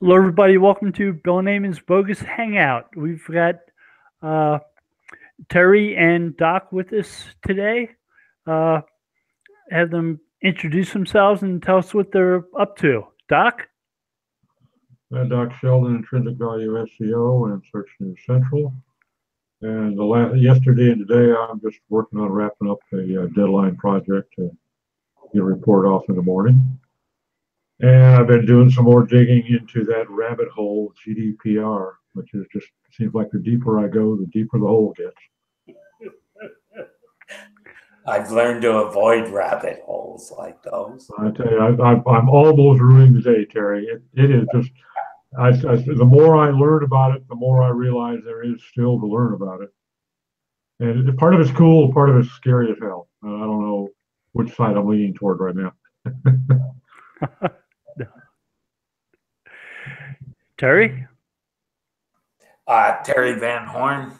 Hello, everybody. Welcome to Bill and Amon's Bogus Hangout. We've got uh, Terry and Doc with us today. Uh, have them introduce themselves and tell us what they're up to. Doc? Doc Sheldon, Intrinsic Value SEO and Search News Central. And yesterday and today, I'm just working on wrapping up a deadline project to get a report off in the morning. And I've been doing some more digging into that rabbit hole GDPR, which is just seems like the deeper I go, the deeper the hole gets. I've learned to avoid rabbit holes like those. I tell you, I'm almost ruining the day, Terry. It is just, the more I learn about it, the more I realize there is still to learn about it. And part of it's cool, part of it's scary as hell. I don't know which side I'm leaning toward right now. Terry? Terry Van Horn,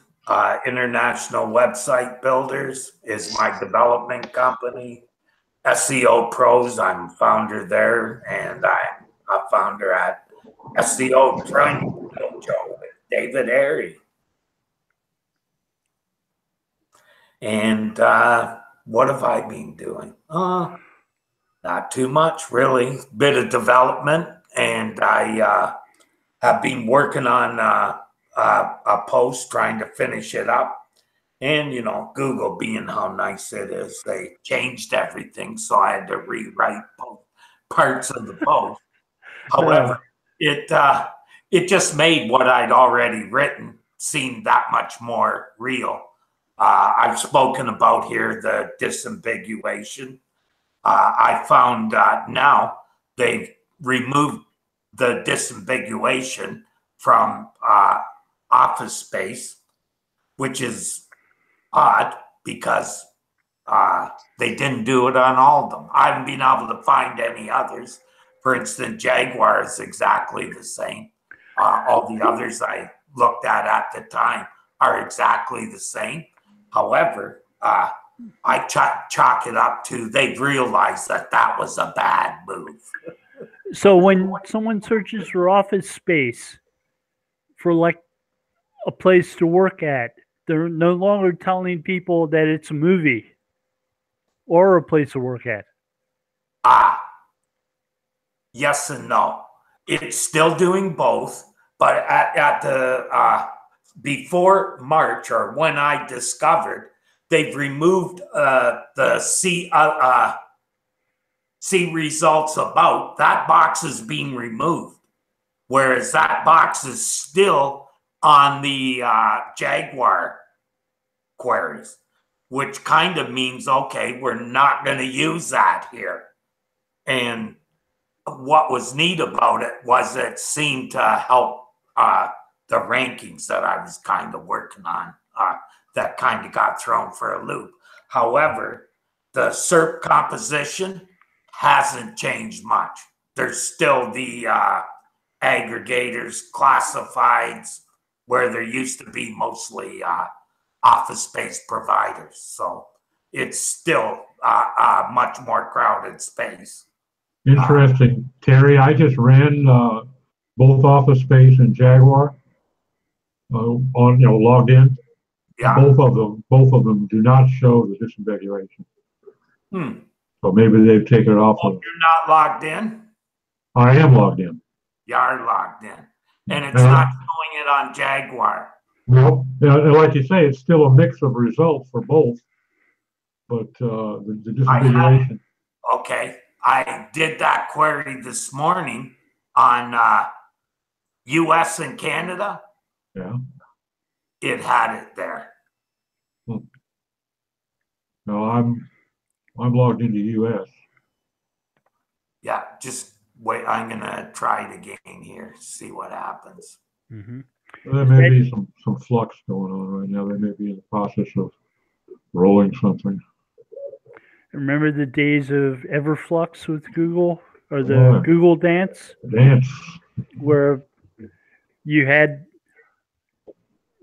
International Website Builders is my development company. SEO Pros, I'm founder there, and I'm a founder at SEO Training Dojo with David Harry. And what have I been doing? Not too much, really. Bit of development, and I have been working on a post, trying to finish it up. And, you know, Google being how nice it is, they changed everything, so I had to rewrite parts of the post. However, it just made what I'd already written seem that much more real. I've spoken about here the disambiguation. I found now they've removed the disambiguation from Office Space, which is odd because they didn't do it on all of them. I haven't been able to find any others. For instance, Jaguar is exactly the same. All the others I looked at the time are exactly the same. However, I chalk it up to they've realized that was a bad move. So when someone searches for Office Space for like a place to work at, they're no longer telling people that it's a movie or a place to work at. Yes and no. It's still doing both, but at the before March, or when I discovered, they've removed the see results about. That box is being removed, whereas that box is still on the Jaguar queries, which kind of means, okay, we're not going to use that here. And what was neat about it was it seemed to help the rankings that I was kind of working on that kind of got thrown for a loop. However, the SERP composition hasn't changed much. There's still the aggregators, classifieds, where there used to be mostly Office Space providers. So it's still a much more crowded space. Interesting, Terry. I just ran both Office Space and Jaguar on, logged in. Yeah. Both of them do not show the disambiguation. So maybe they've taken it off. You're not logged in? I am logged in. You are logged in, and it's not showing it on Jaguar. Well, like you say, it's still a mix of results for both, but the disambiguation. Okay. I did that query this morning on US and Canada. Yeah. It had it there. No, I'm logged into US. Yeah, just wait. I'm gonna try it again here, see what happens. Mm-hmm. There may be some flux going on right now. They may be in the process of rolling something. Remember the days of Everflux with Google or the Google Dance? Where you had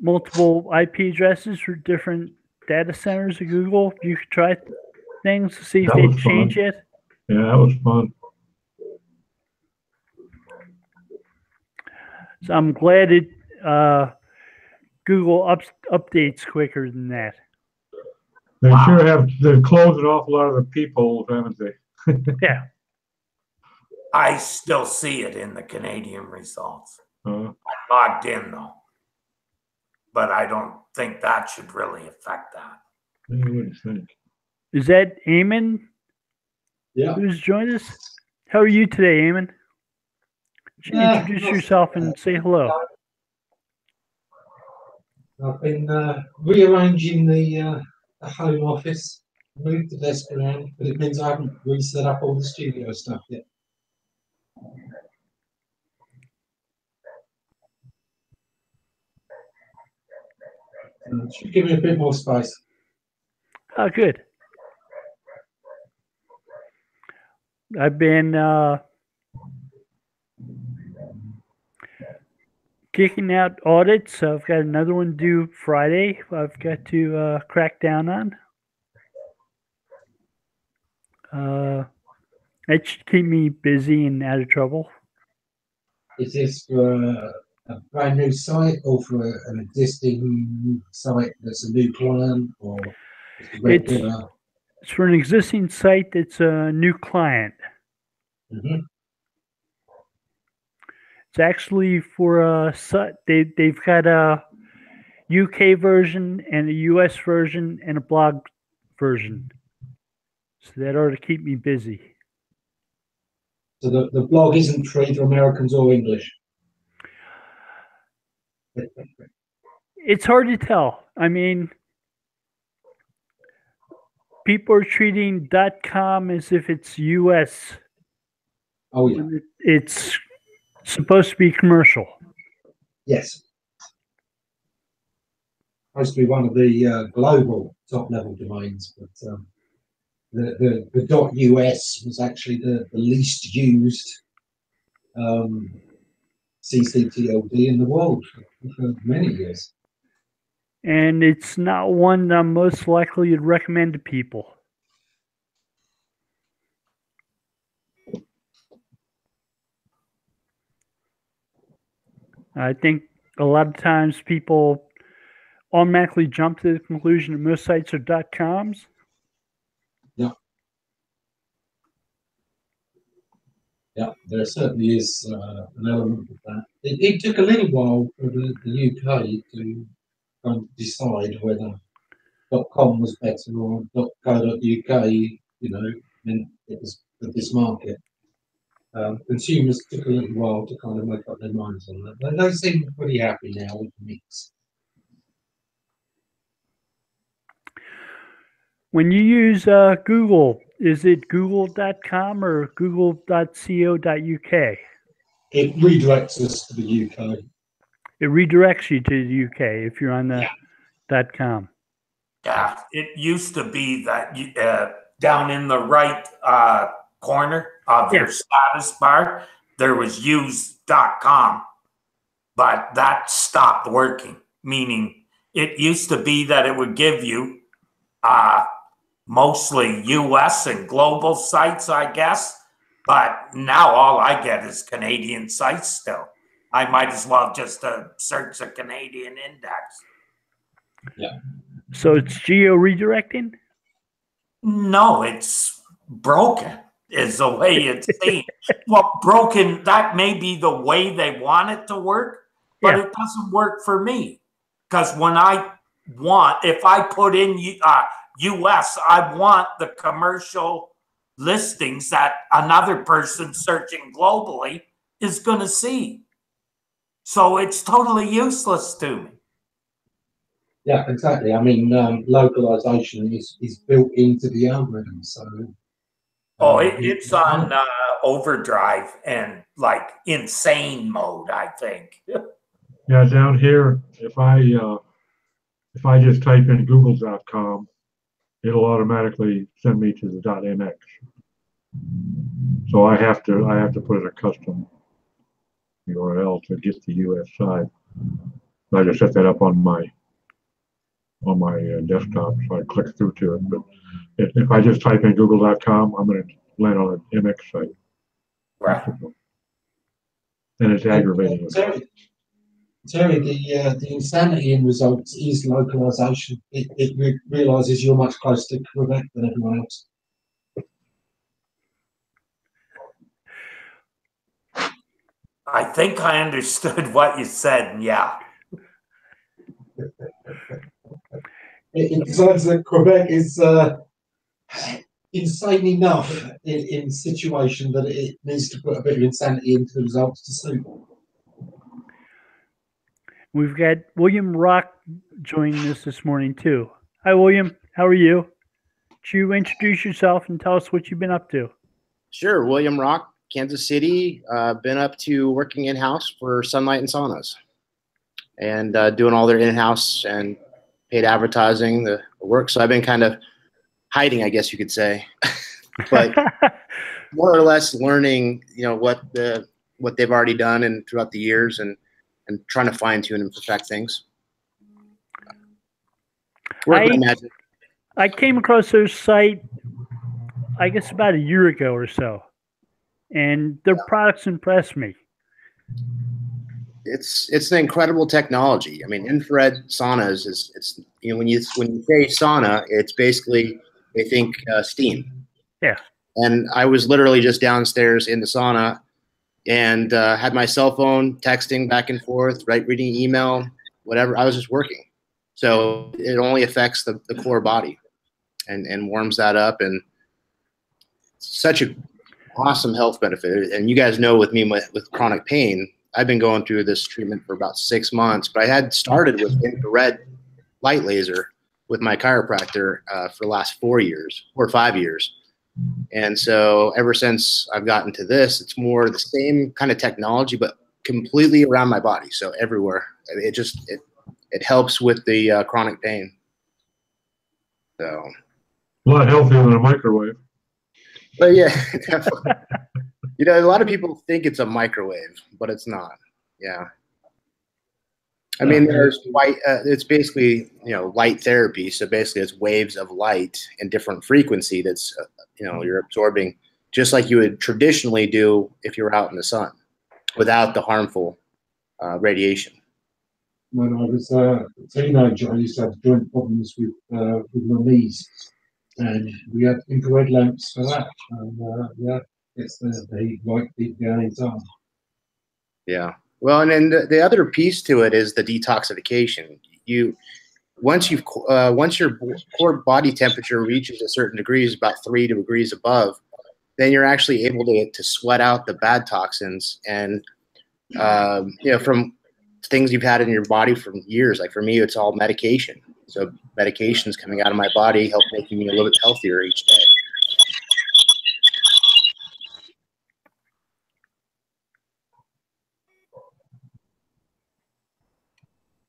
multiple IP addresses for different data centers of Google. You could try things to see if they change it. Yeah, that was fun. So I'm glad it Google updates quicker than that. They sure have. They've closed an awful lot of the people, haven't they? Yeah. I still see it in the Canadian results. Uh, I'm logged in though, but I don't think that should really affect that. I wouldn't think. Is that Ammon? Yeah. Who's joined us? How are you today, Ammon? Introduce yourself and say hello. I've been rearranging the home office, moved the desk around, but it means I haven't reset up all the studio stuff yet. It should give me a bit more space. Oh, good. I've been kicking out audits. So I've got another one due Friday. I've got to crack down on. That should keep me busy and out of trouble. Is this for a brand new site or for an existing site that's a new client or just a regular? It's for an existing site that's a new client. Mm-hmm. It's actually for a site. They've got a UK version and a US version and a blog version. So that ought to keep me busy. So the blog isn't for either Americans or English? It's hard to tell. I mean, people are treating .com as if it's US. Oh, yeah. It's supposed to be commercial. Yes. Supposed to be one of the global top-level domains, but the .us was actually the least used ccTLD in the world for many years. And it's not one that I'm most likely to recommend to people. I think a lot of times people automatically jump to the conclusion that most sites are .coms. Yeah. Yeah, there certainly is an element of that. It took a little while for the UK to decide whether .com was better or .co.uk, you know, meant it was for this market. Consumers took a little while to kind of make up their minds on that. But they seem pretty happy now with the mix. When you use Google, is it google.com or google.co.uk? It redirects us to the UK. It redirects you to the UK if you're on the .com. Yeah, it used to be that down in the right corner of your status bar, there was use.com, but that stopped working, meaning it used to be that it would give you mostly US and global sites, I guess, but now all I get is Canadian sites still. I might as well just search a Canadian index. Yeah. So it's geo redirecting? No, it's broken is the way it's seen. Well, broken, that may be the way they want it to work, but it doesn't work for me. Because when if I put in US, I want the commercial listings that another person searching globally is going to see. So it's totally useless to me. Yeah, exactly. I mean, localization is built into the algorithm. So, it's on overdrive and like insane mode, I think. Yeah, down here, if I just type in google.com, it'll automatically send me to the .mx. So I have to put in a custom URL to get the US side. I just set that up on my desktop, so I click through to it. But if I just type in google.com, I'm going to land on an MX site. Right. And it's aggravating. Terry, the insanity in results is localization. It realizes you're much closer to Quebec than everyone else. I think I understood what you said. Yeah. It decides that Quebec is insane enough in situation that it needs to put a bit of insanity into the results to suit. We've got William Rock joining us this morning too. Hi, William. How are you? Could you introduce yourself and tell us what you've been up to? Sure, William Rock, Kansas City. Been up to working in-house for Sunlight and Saunas, and doing all their in-house and paid advertising, the work. So I've been kind of hiding, I guess you could say, but more or less learning, what they've already done and throughout the years, and trying to fine tune and perfect things. Work my magic. I came across their site, I guess, about a year ago or so, and their products impressed me. It's an incredible technology. I mean, infrared saunas it's when you say sauna, it's basically they think steam. Yeah. And I was literally just downstairs in the sauna and had my cell phone texting back and forth, right, reading email, whatever. I was just working. So it only affects the core body and warms that up, and such a awesome health benefit. And you guys know with me with chronic pain, I've been going through this treatment for about 6 months, but I had started with infrared light laser with my chiropractor for the last 4 or 5 years. And so ever since I've gotten to this, it's more the same kind of technology, but completely around my body. So everywhere. It helps with the chronic pain. So a lot healthier than a microwave. But yeah, definitely. A lot of people think it's a microwave, but it's not. Yeah. I mean, there's light. It's basically, light therapy. So basically, it's waves of light in different frequency. That's, you're absorbing just like you would traditionally do if you were out in the sun, without the harmful radiation. When I was a teenager, I used to have joint problems with my knees, and we had infrared lamps for that. And it's the heat right deep down inside. Yeah. Well, and then the other piece to it is the detoxification. Once your core body temperature reaches a certain degrees, about 3 degrees above, then you're actually able to sweat out the bad toxins and from things you've had in your body for years. Like for me, it's all medication. So medications coming out of my body help making me a little bit healthier each day.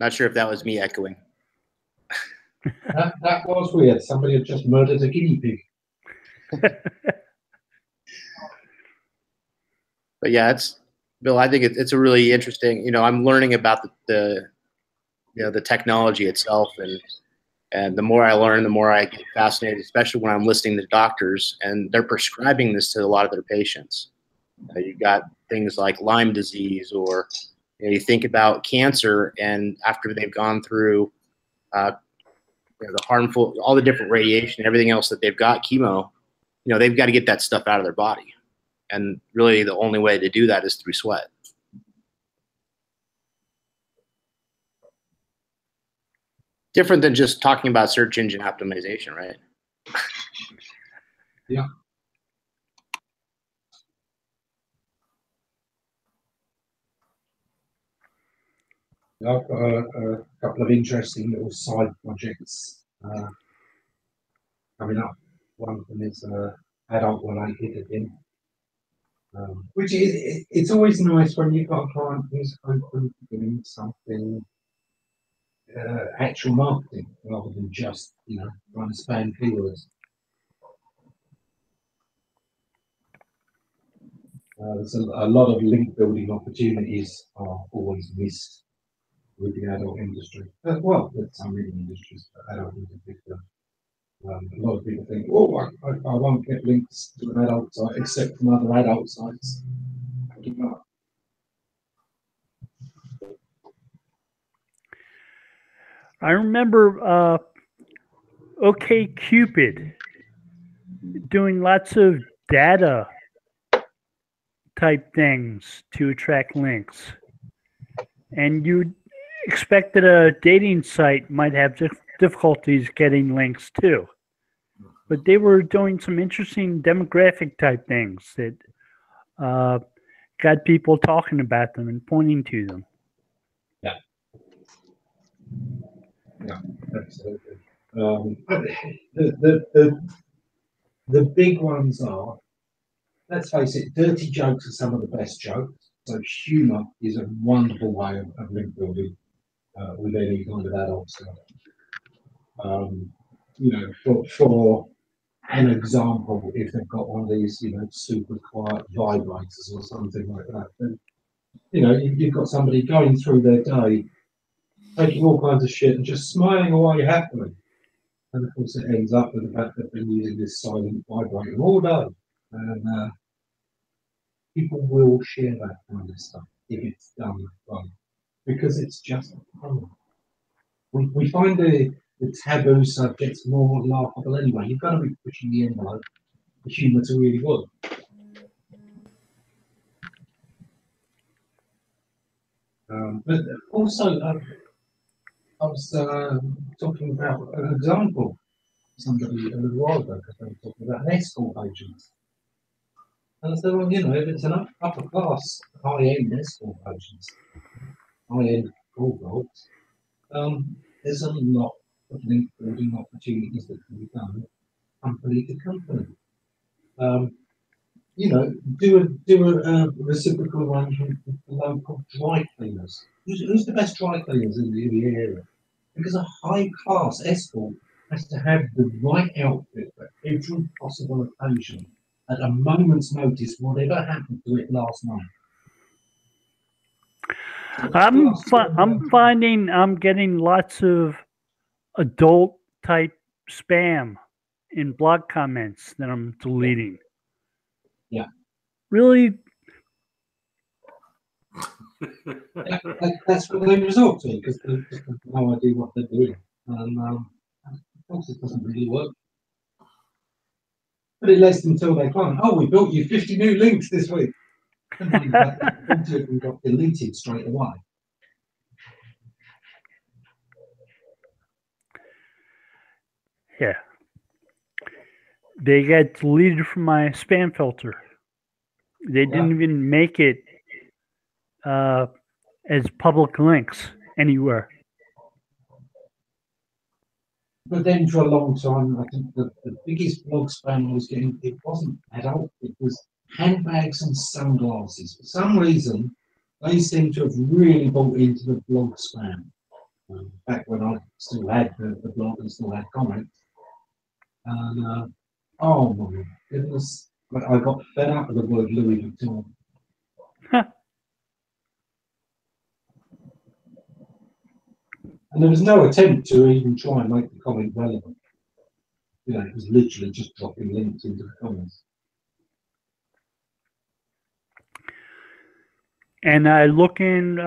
Not sure if that was me echoing. That was weird. Somebody had just murdered a guinea pig. But yeah, Bill, I think it's a really interesting, I'm learning about the technology itself, and the more I learn, the more I get fascinated, especially when I'm listening to doctors and they're prescribing this to a lot of their patients. You've got things like Lyme disease, or you think about cancer, and after they've gone through the harmful, all the different radiation, everything else that they've got, chemo, they've got to get that stuff out of their body. And really the only way to do that is through sweat. Different than just talking about search engine optimization, right? Yeah. I've got a couple of interesting little side projects coming up. One of them is adult-related again, which it's always nice when you've got a client who's open to doing something actual marketing rather than just trying to spam keywords. There's a lot of link building opportunities are always missed with the adult industry. Well, with some many industries, but adult in particular. A lot of people think, oh, I won't get links to an adult site except from other adult sites. I remember OkCupid doing lots of data type things to attract links. And you'd expect that a dating site might have difficulties getting links too. But they were doing some interesting demographic type things that got people talking about them and pointing to them. Yeah, absolutely. The big ones are, let's face it, dirty jokes are some of the best jokes. So humour is a wonderful way of link building with any kind of adult stuff. You know, for an example, if they've got one of these, you know, super quiet vibrators or something like that, then, you know, you've got somebody going through their day, taking all kinds of shit and just smiling away happily. And of course, it ends up with the fact that they've been using this silent vibrator all day. And people will share that kind of stuff if it's done right, because it's just fun. We find the taboo subjects more laughable anyway. You've got to be pushing the envelope for humour to really work. But also, I was talking about an example. Somebody a little while ago, because they were talking about an escort agent. And I said, well, you know, if it's an upper class, high-end escort agent, high-end call dogs, there's a lot of link building opportunities that can be done company to company. You know, do a reciprocal arrangement with the local dry cleaners. Who's the best dry cleaners in the area? Because a high-class escort has to have the right outfit for every possible occasion at a moment's notice, whatever happened to it last night. I'm finding I'm getting lots of adult type spam in blog comments that I'm deleting. Yeah. Really? That's what they resort to, because they just have no idea what they're doing. And of course, it doesn't really work. But it lets them till they can't. Oh, we built you 50 new links this week. And then that 20 of them got deleted straight away. Yeah. They got deleted from my spam filter. They didn't even make it as public links anywhere. But then for a long time, I think the biggest blog spam I was getting, it wasn't adult, it was handbags and sunglasses. For some reason, they seem to have really bought into the blog spam. Back when I still had the blog and still had comments. And oh my goodness, I got fed up with the word Louis Vuitton. And there was no attempt to even try and make the comment relevant. You know, it was literally just dropping links into the comments. And I look in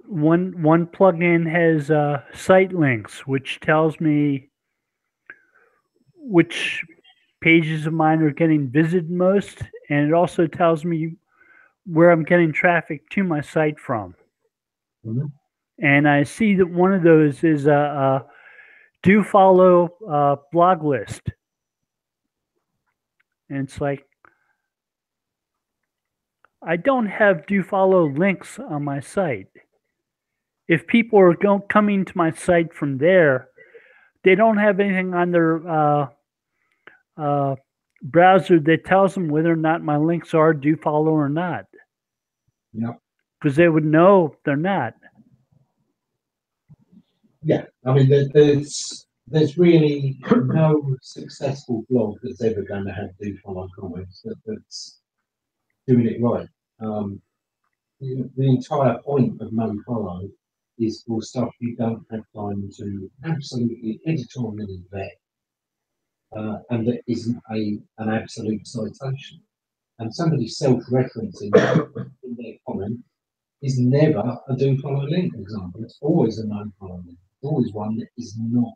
one plugin has site links, which tells me which pages of mine are getting visited most, and it also tells me where I'm getting traffic to my site from. Mm-hmm. And I see that one of those is a do follow blog list. And it's like, I don't have do follow links on my site. If people are coming to my site from there, they don't have anything on their browser that tells them whether or not my links are do follow or not. Yeah. Because they would know they're not. Yeah, I mean, there's really no successful blog that's ever going to have do follow comments that's doing it right. The entire point of no follow is for stuff you don't have time to absolutely editorially vet, and that isn't an absolute citation. And somebody self-referencing in their comment is never a do follow link example. It's always a no follow link. It's always one that is not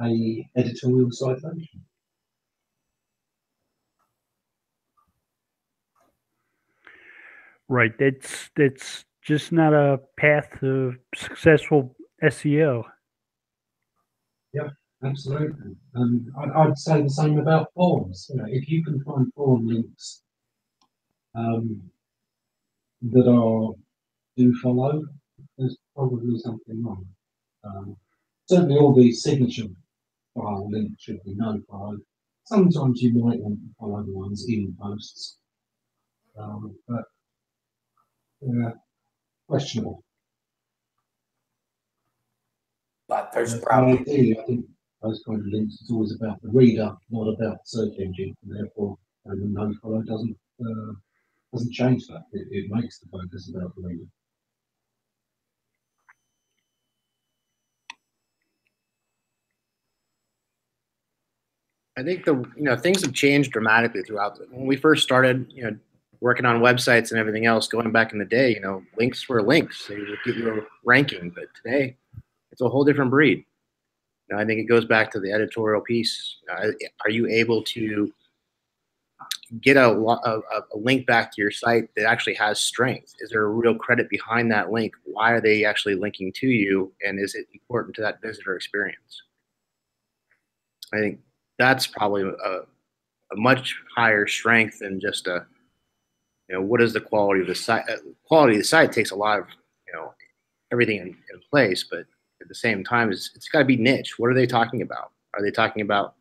a editorial citation. Right. That's just not a path to successful SEO. Yeah, absolutely. I'd say the same about forums. You know, if you can find forum links that are do follow, there's probably something wrong. Certainly, all the signature file links should be no follow. Sometimes you might want to follow the ones in posts, but questionable. But there's probably Ideally, I think those kind of links is always about the reader, not about the search engine, and therefore the no follow doesn't change that. It makes the focus about the reader. I think things have changed dramatically throughout. When we first started, working on websites and everything else, going back in the day, links were links. They would get you a ranking, but today it's a whole different breed. I think it goes back to the editorial piece. Are you able to get a link back to your site that actually has strength? Is there a real credit behind that link? Why are they actually linking to you? And is it important to that visitor experience? I think that's probably a much higher strength than just what is the quality of the site? Quality of the site takes a lot of, everything in place, but at the same time, it's got to be niche. What are they talking about? Are they talking about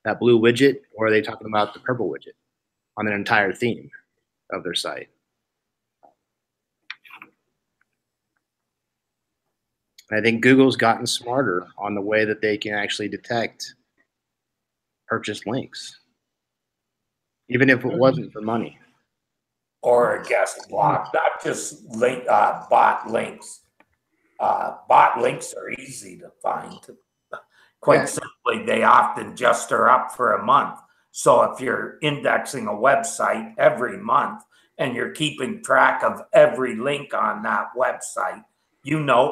that blue widget, or are they talking about the purple widget on an entire theme of their site? And I think Google's gotten smarter on the way that they can actually detect purchased links, even if it wasn't for money. Or a guest blog, not just bot links. Bot links are easy to find. Quite simply, they often just are up for a month. So if you're indexing a website every month and you're keeping track of every link on that website,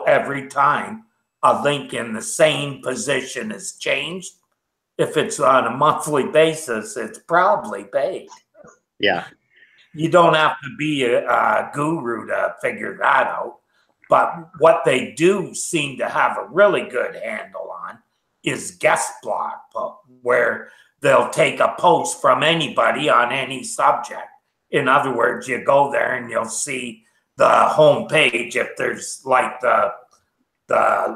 every time a link in the same position is changed, if it's on a monthly basis, it's probably paid. Yeah. You don't have to be a guru to figure that out. But what they do seem to have a really good handle on is guest blog, where they'll take a post from anybody on any subject. In other words, you go there and you'll see the home page. If there's like the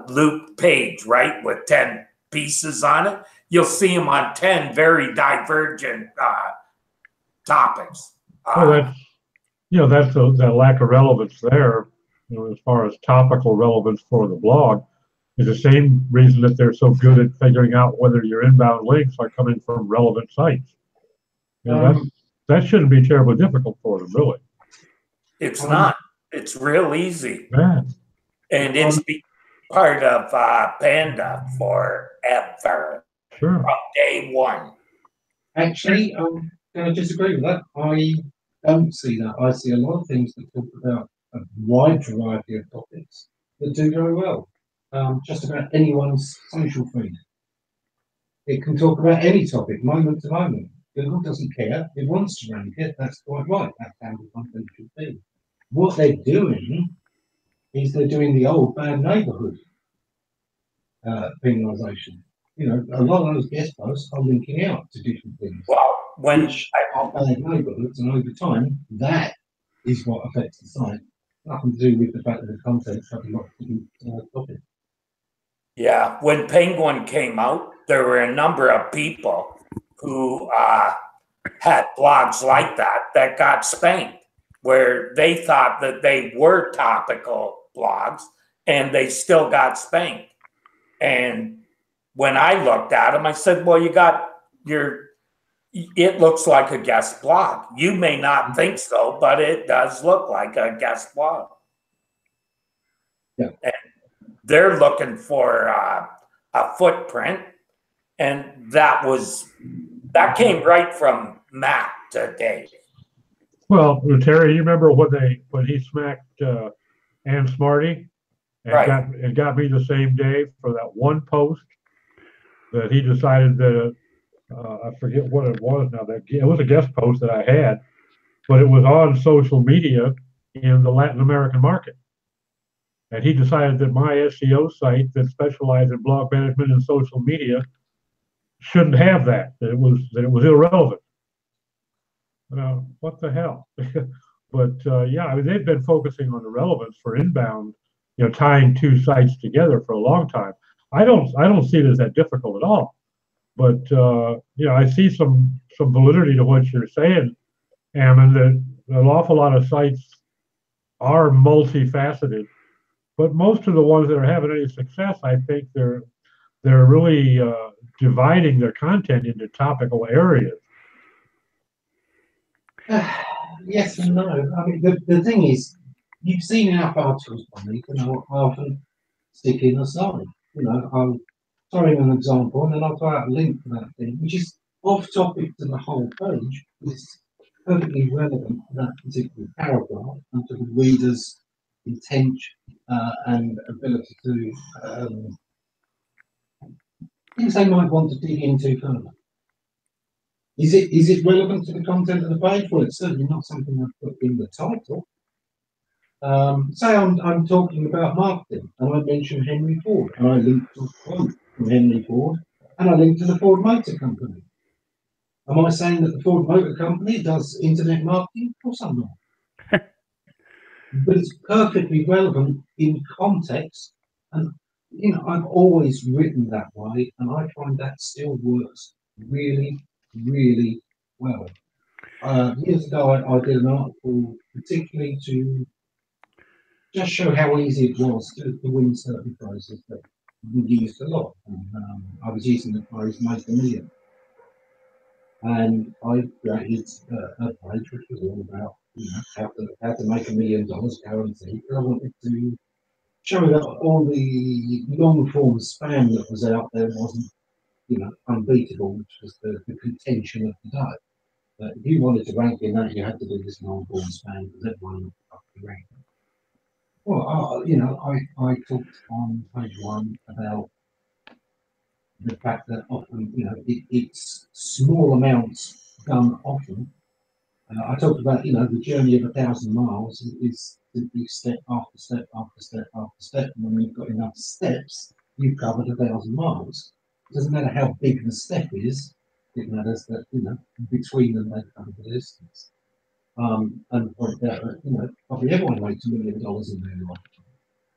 loop page, right, with 10 pieces on it, you'll see them on 10 very divergent topics. That's that lack of relevance there. As far as topical relevance for the blog, is the same reason that they're so good at figuring out whether your inbound links are coming from relevant sites. That shouldn't be terribly difficult for them, really. It's not. It's real easy. Yeah. And it's part of Panda forever. Sure. From day one. Actually, I'm going to disagree with that. I don't see that. I see a lot of things that talk about a wide variety of topics that do very well. Just about anyone's social feed. It can talk about any topic, moment to moment. Google doesn't care. It wants to rank it. That's quite right. That's how the content should be. What they're doing is they're doing the old bad neighborhood penalization. A lot of those guest posts are linking out to different things. Well, which are bad neighborhoods, and over time, that is what affects the site. Nothing to do with the fact that the content's have a lot of different topics. Yeah, when Penguin came out, there were a number of people who had blogs like that got spanked, where they thought that they were topical blogs and they still got spanked. And when I looked at them, I said, well, it looks like a guest blog. You may not think so, but it does look like a guest blog. Yeah. And they're looking for a footprint. And that came right from Matt to Dave. Well, Terry, you remember when he smacked and Smarty, and Right. got me the same day for that one post that he decided that I forget what it was now. That it was a guest post that I had, but it was on social media in the Latin American market. And he decided that my SEO site that specialized in blog management and social media shouldn't have that. That it was irrelevant. What the hell? But yeah, I mean, they've been focusing on the relevance for inbound, tying two sites together for a long time. I don't see it as that difficult at all. But I see some validity to what you're saying, Ammon, that an awful lot of sites are multifaceted, but most of the ones that are having any success, I think they're really dividing their content into topical areas. Yes and no. I mean, the thing is, you've seen enough articles by me, I often stick in a slide. I'll throw in an example and then I'll throw out a link to that thing, which is off topic to the whole page, but it's perfectly relevant to that particular paragraph and to the reader's intent and ability to things they might want to dig into further. Is it relevant to the content of the page? Well, it's certainly not something I've put in the title. Say I'm talking about marketing and I mention Henry Ford and I link to a quote from Henry Ford and I link to the Ford Motor Company. Am I saying that the Ford Motor Company does internet marketing? Of course I'm not. But it's perfectly relevant in context, and I've always written that way, and I find that still works really, really well. Years ago, I did an article particularly to just show how easy it was to win certain prizes that we used a lot. And, I was using the phrase "make a million," and I created a page which was all about how to make $1 million guaranteed. I wanted to show that all the long form spam that was out there wasn't unbeatable, which was the contention of the day. But if you wanted to rank in that, you had to do this long form spam because everyone up the rank. Well, I talked on page 1 about the fact that often, it's small amounts done often. I talked about, the journey of 1,000 miles is simply step after step after step after step. And when you've got enough steps, you've covered 1,000 miles. It doesn't matter how big the step is. It matters that, between them they cover the distance. And point out that, probably everyone makes $1 million in their lifetime,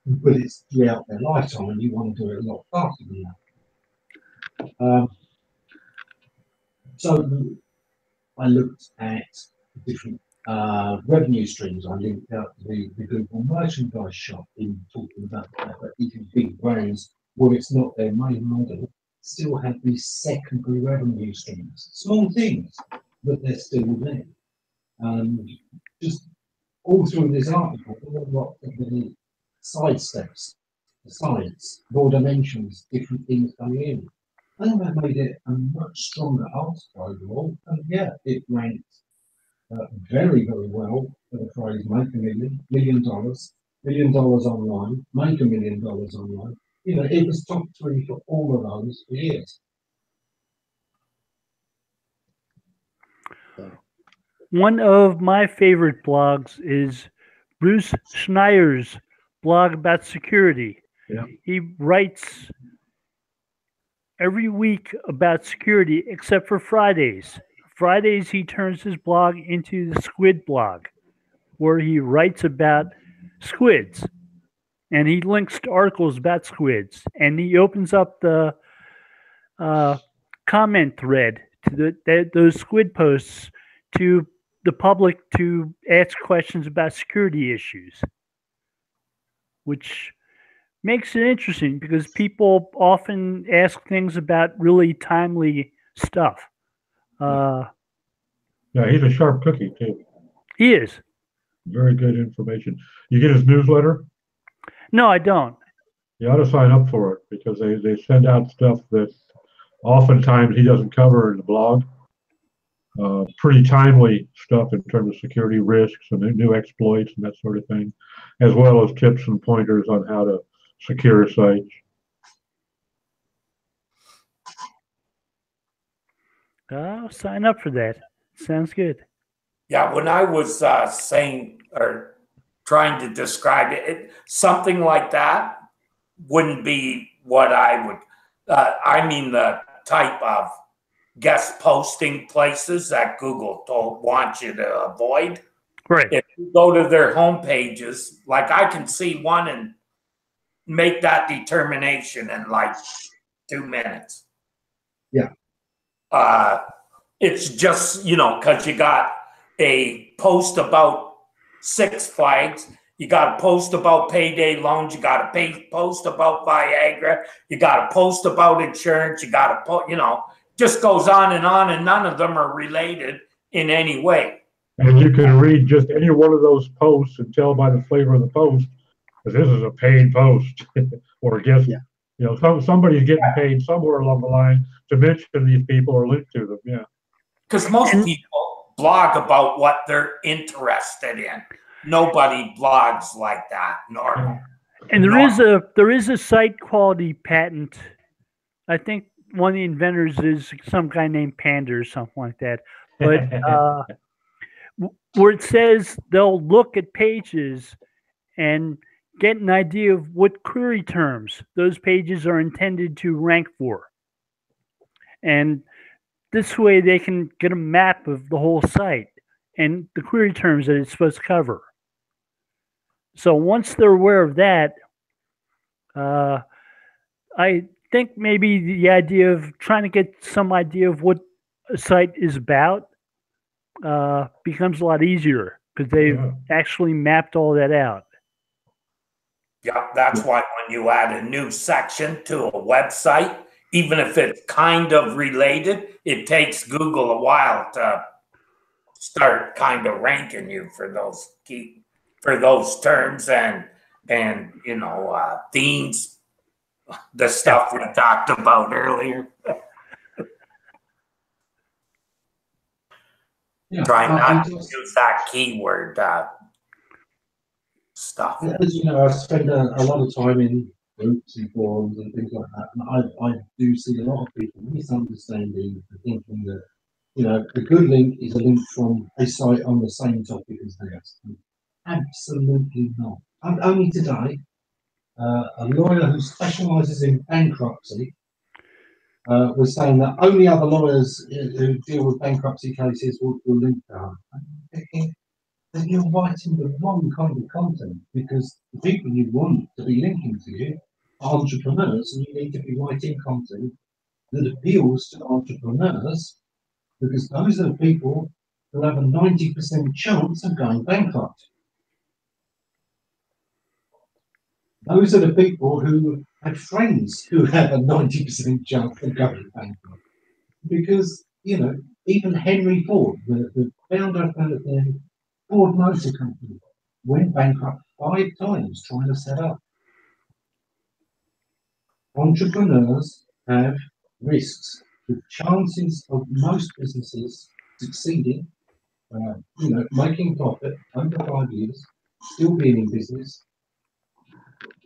but it's throughout their lifetime, and you want to do it a lot faster than that. So I looked at different revenue streams. I linked out the Google merchandise shop in talking about the fact that even big brands, where it's not their main model, still have these secondary revenue streams. Small things, but they're still there. Just all through this article, there are lots of the side steps, the sides, more dimensions, different things coming in. I think that made it a much stronger article overall, and yeah, it ranked very, very well for the phrase "make $1 million online, make $1 million online." It was top 3 for all of those for years. One of my favorite blogs is Bruce Schneier's blog about security. Yeah. He writes every week about security except for Fridays. Fridays, he turns his blog into the Squid blog, where he writes about squids. And he links to articles about squids. And he opens up the comment thread to those squid posts to the public to ask questions about security issues, which makes it interesting because people often ask things about really timely stuff. Yeah, he's a sharp cookie too. He is. Very good information. You get his newsletter? No, I don't. You ought to sign up for it because they send out stuff that oftentimes he doesn't cover in the blog. pretty timely stuff in terms of security risks and new exploits and that sort of thing, as well as tips and pointers on how to secure sites. I'll sign up for that. Sounds good. Yeah, when I was saying or trying to describe it, something like that wouldn't be what I would. I mean, the type of guest posting places that Google wants you to avoid. Right. If you go to their home pages, like I can see one and make that determination in like 2 minutes. Yeah. It's just, because you got a post about Six Flags, you got a post about payday loans, you got a post about Viagra, you got a post about insurance, you got a post, just goes on, and none of them are related in any way. And you can read just any one of those posts and tell by the flavor of the post that this is a paid post or guess, somebody's getting paid somewhere along the line to mention these people or link to them. Yeah. Because most people blog about what they're interested in. Nobody blogs like that normally. And there is a site quality patent. I think one of the inventors is some guy named Panda or something like that. But where it says they'll look at pages and get an idea of what query terms those pages are intended to rank for. And this way they can get a map of the whole site and the query terms that it's supposed to cover. So once they're aware of that, I think maybe the idea of trying to get some idea of what a site is about becomes a lot easier because they've actually mapped all that out. Yeah, that's why when you add a new section to a website, even if it's kind of related, it takes Google a while to start kind of ranking you for those terms and themes, the stuff we talked about earlier. Try not to use that keyword stuff. As you know, I spend a lot of time in groups and forums and things like that, and I do see a lot of people misunderstanding and thinking that a good link is a link from a site on the same topic as theirs. Absolutely not. Only today, a lawyer who specialises in bankruptcy was saying that only other lawyers who deal with bankruptcy cases will link to her. I'm thinking that you're writing the wrong kind of content, because the people you want to be linking to you are entrepreneurs, and you need to be writing content that appeals to entrepreneurs, because those are the people who have a 90% chance of going bankrupt. Those are the people who have friends who have a 90% chance of going bankrupt. Because, even Henry Ford, the founder of the Ford Motor Company, went bankrupt 5 times trying to set up. Entrepreneurs have risks. The chances of most businesses succeeding, making profit over 5 years, still being in business,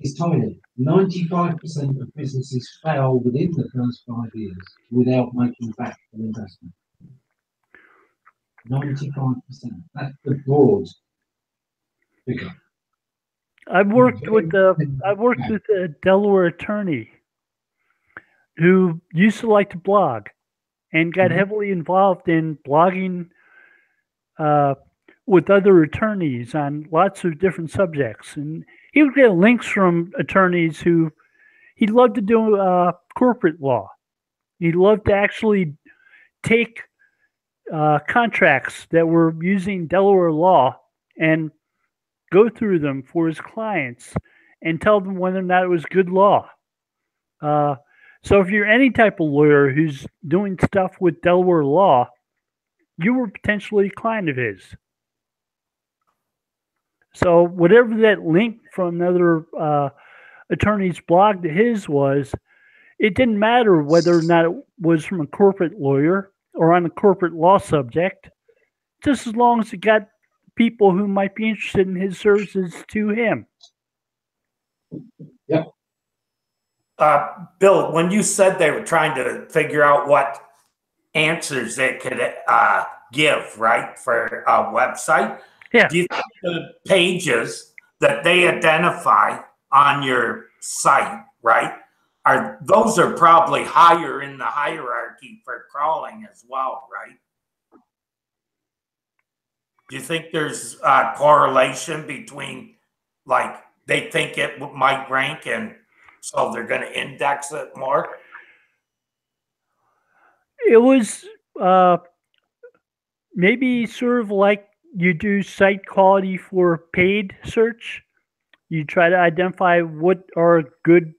is tiny. 95% of businesses fail within the first 5 years without making back an investment. 95%. That's the broad figure. I've worked with a Delaware attorney who used to like to blog and got heavily involved in blogging with other attorneys on lots of different subjects. And he would get links from attorneys who he loved to do corporate law. He loved to actually take contracts that were using Delaware law and go through them for his clients and tell them whether or not it was good law. So if you're any type of lawyer who's doing stuff with Delaware law, you were potentially a client of his. So whatever that link from another attorney's blog to his was, it didn't matter whether or not it was from a corporate lawyer or on a corporate law subject, just as long as it got people who might be interested in his services to him. Yep. Bill, when you said they were trying to figure out what answers they could give, right, for a website, Yeah. do you think the pages that they identify on your site, right, those are probably higher in the hierarchy for crawling as well, right? Do you think there's a correlation between, like, they think it might rank and so they're going to index it more? It was maybe sort of like you do site quality for paid search. You try to identify what are good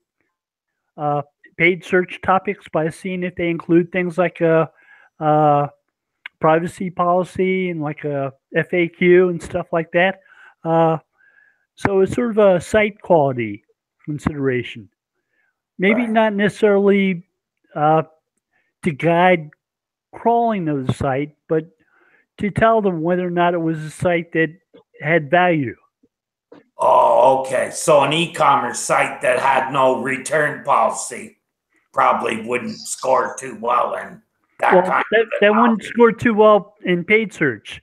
paid search topics by seeing if they include things like a privacy policy and like a FAQ and stuff like that. So it's sort of a site quality consideration. Maybe not necessarily to guide crawling of the site, but to tell them whether or not it was a site that had value. Oh, okay. So an e-commerce site that had no return policy probably wouldn't score too well, and that wouldn't score too well in paid search.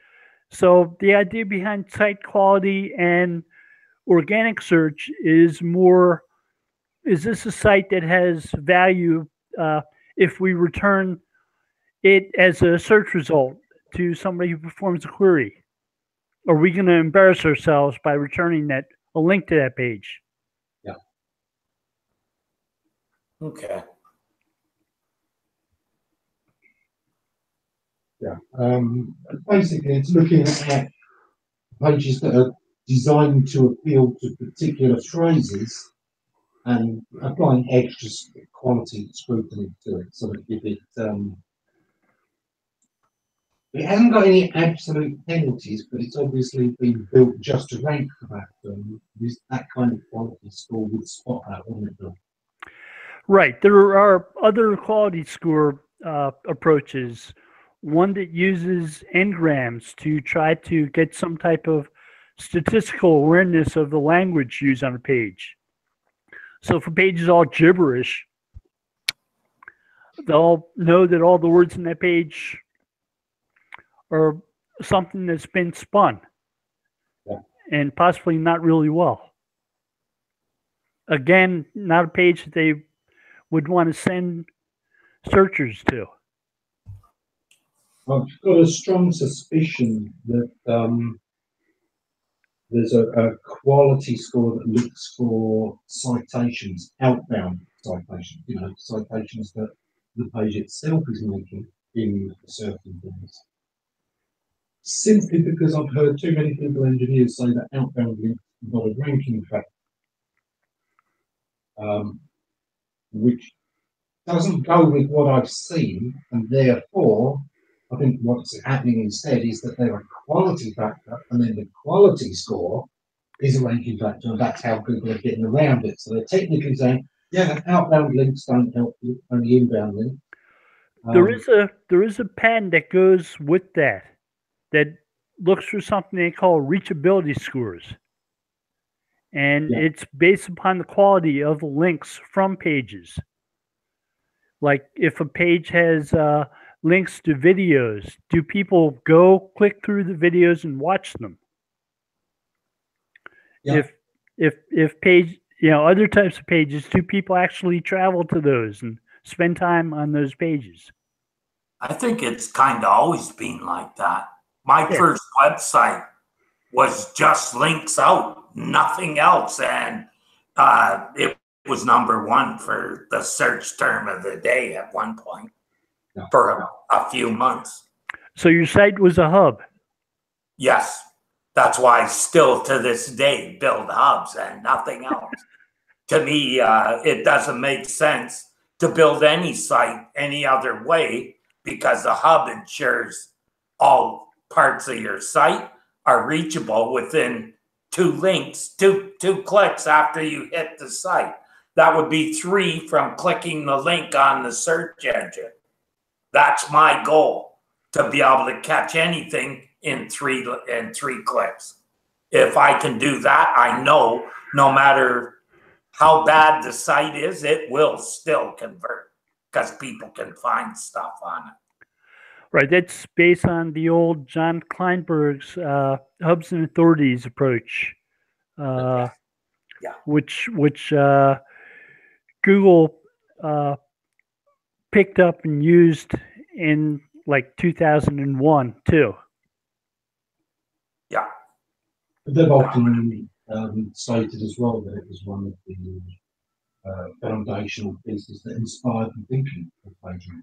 So the idea behind site quality and organic search is more: is this a site that has value if we return it as a search result to somebody who performs a query? Are we going to embarrass ourselves by returning a link to that page? Yeah. Okay. Yeah. Basically, it's looking at pages that are designed to appeal to particular phrases and applying extra quality scrutiny to it, so that if it hasn't got any absolute penalties, but it's obviously been built just to rank for that. That kind of quality score would spot that, wouldn't it? Right. There are other quality score approaches. One that uses n-grams to try to get some type of statistical awareness of the language used on a page. So if a page is all gibberish, they'll know that all the words in that page are something that's been spun, and possibly not really well. Again, not a page that they would want to send searchers to. I've got a strong suspicion that there's a quality score that looks for citations, outbound citations, citations that the page itself is making in certain things. Simply because I've heard too many people, engineers, say that outbound links are not a ranking factor, which doesn't go with what I've seen, and therefore I think what's happening instead is that they're a quality factor, and then the quality score is a ranking factor, and that's how Google are getting around it. So they're technically saying, yeah, outbound links don't help you, only inbound links. There is a pattern that goes with that looks for something they call reachability scores. And it's based upon the quality of the links from pages. Like if a page has links to videos, do people go click through the videos and watch them? Yeah. If page, other types of pages, do people actually travel to those and spend time on those pages? I think it's kind of always been like that. My first website was just links out, nothing else. And it was #1 for the search term of the day at one point for a few months. So your site was a hub? Yes. That's why I still to this day build hubs and nothing else. To me, it doesn't make sense to build any site any other way, because the hub ensures all parts of your site are reachable within 2 links, two clicks after you hit the site. That would be 3 from clicking the link on the search engine. That's my goal, to be able to catch anything in three clicks. If I can do that, I know no matter how bad the site is, it will still convert because people can find stuff on it. Right. That's based on the old John Kleinberg's hubs and authorities approach, which Google picked up and used in like 2001 too. Yeah. They've often stated as well that it was one of the foundational pieces that inspired the thinking of PageRank.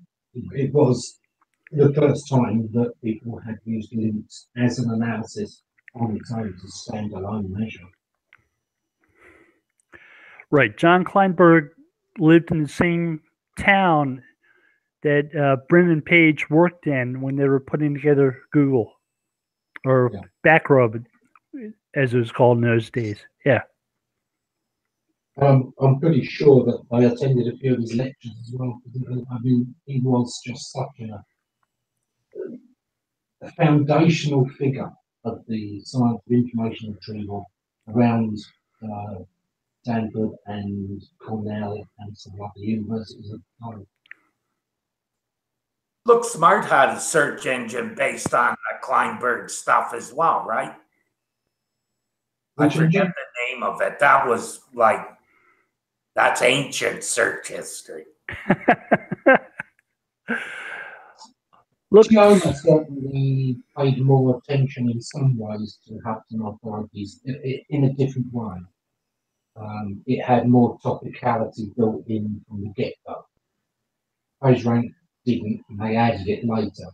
It was the first time that people had used links as an analysis on its own as a standalone measure. Right. John Kleinberg lived in the same town that Brennan Page worked in when they were putting together Google, or Backrub, as it was called in those days. Yeah. I'm pretty sure that I attended a few of his lectures as well. I mean, he was just such a foundational figure of the science of information retrieval around Stanford and Cornell and some other universities at the time. Look Smart had a search engine based on Kleinberg stuff as well, right? I forget the name of it. That was like, that's ancient search history. Look, China certainly paid more attention in some ways to Hudson authorities in a different way. It had more topicality built in from the get-go. PageRank didn't, and they added it later.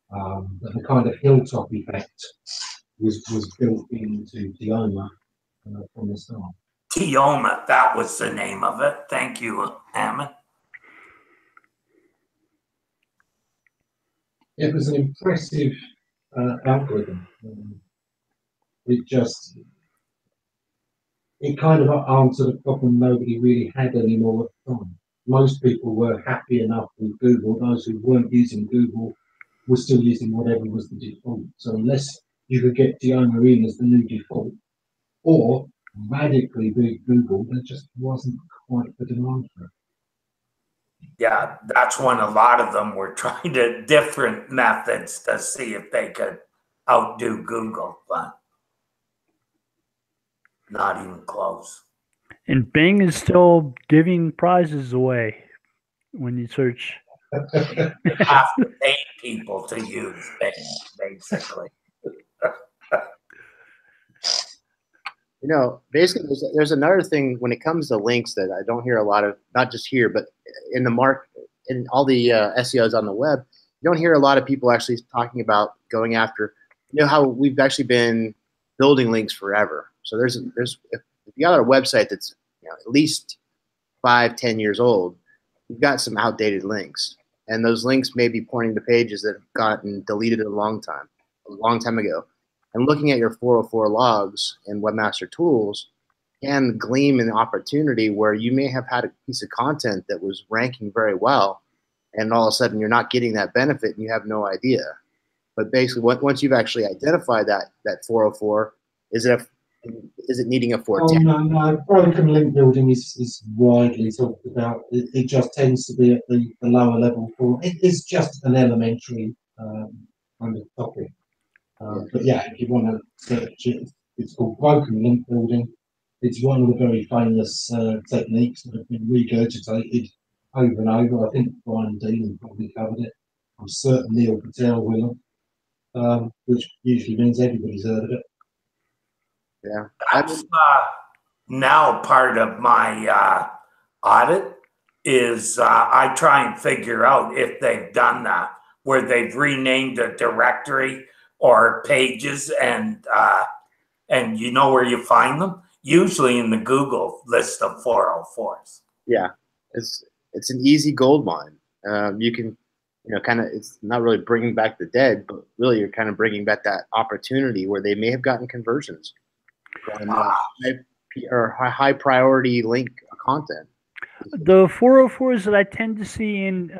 But the kind of hilltop effect was built into Dioma from the start. Dioma, that was the name of it. Thank you, Ammon. It was an impressive algorithm. It kind of answered a problem nobody really had anymore at the time. Most people were happy enough with Google. Those who weren't using Google were still using whatever was the default. So unless you could get Dioma in as the new default, or radically beat Google, there just wasn't quite the demand for it. Yeah, that's when a lot of them were trying different methods to see if they could outdo Google, but not even close. And Bing is still giving prizes away when you search. You have to pay people to use Bing, basically. You know, basically, there's another thing when it comes to links that I don't hear a lot of, not just here, but in all the SEOs on the web. You don't hear a lot of people actually talking about going after, you know, how we've actually been building links forever. So if you got a website that's, you know, at least 5-10 years old, you've got some outdated links, and those links may be pointing to pages that have gotten deleted a long time ago. And looking at your 404 logs and Webmaster Tools can glean an opportunity where you may have had a piece of content that was ranking very well, and all of a sudden you're not getting that benefit and you have no idea. But basically, once you've actually identified that 404, is it needing a 410? Oh, no. Broken link building is widely talked about. It just tends to be at the lower level. It's just an elementary kind of topic. But yeah, if you want to search it, it's called broken link building. It's one of the very famous techniques that have been regurgitated over and over. I think Brian Dean probably covered it. I'm certain Neil Patel will have, which usually means everybody's heard of it. Yeah. That's now part of my audit is I try and figure out if they've done that, where they've renamed a directory or pages, and you know where you find them? Usually in the Google list of 404s. Yeah, it's an easy gold mine. You can, you know, kind of, it's not really bringing back the dead, but really you're kind of bringing back that opportunity where they may have gotten conversions from high priority link content. The 404s that I tend to see in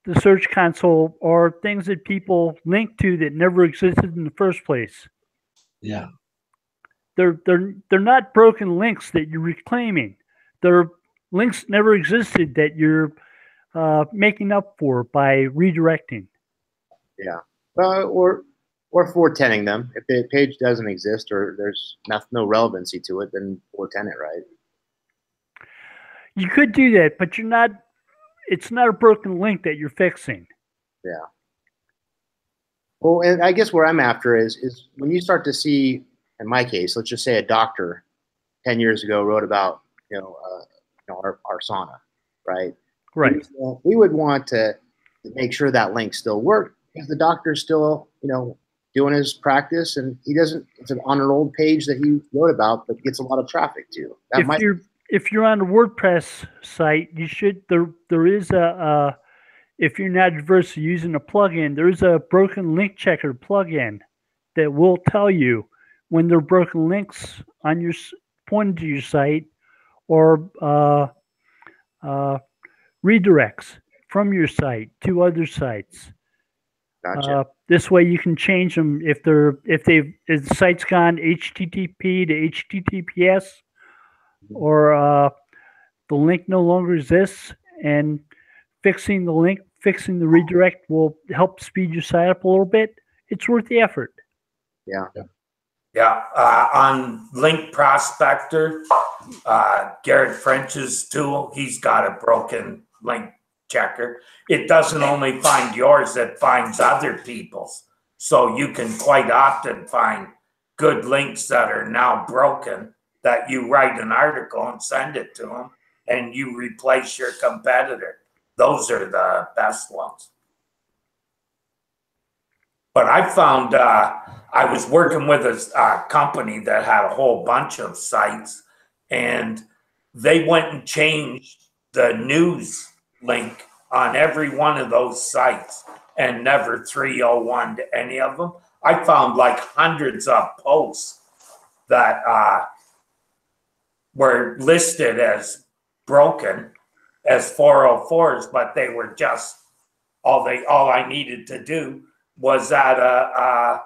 the Search Console are things that people link to that never existed in the first place. Yeah. They're not broken links that you're reclaiming. They're links that never existed that you're making up for by redirecting. Yeah. Or 410ing them. If the page doesn't exist or there's no relevancy to it, then 410 it, right? You could do that, but you're not. It's not a broken link that you're fixing. Yeah. Well, and I guess where I'm after is when you start to see, in my case, let's just say a doctor 10 years ago wrote about our sauna, right? Right. We would want to make sure that link still worked because the doctor's still doing his practice and he doesn't. It's on an old page that he wrote about, but gets a lot of traffic to. If you're on a WordPress site, you should there is a if you're not adverse to using a plugin, there's a broken link checker plugin that will tell you when there are broken links on your pointing to your site or redirects from your site to other sites. Gotcha. This way you can change them if the site's gone HTTP to HTTPS or the link no longer exists, and fixing the link, fixing the redirect will help speed your site up a little bit. It's worth the effort. Yeah. Yeah. On Link Prospector, Garrett French's tool, he's got a broken link checker. It doesn't only find yours, it finds other people's. So you can quite often find good links that are now broken that you write an article and send it to them and you replace your competitor. Those are the best ones. But I found I was working with a company that had a whole bunch of sites, and they went and changed the news link on every one of those sites and never 301 to any of them. I found like hundreds of posts that were listed as broken as 404s, but they were just all I needed to do was add a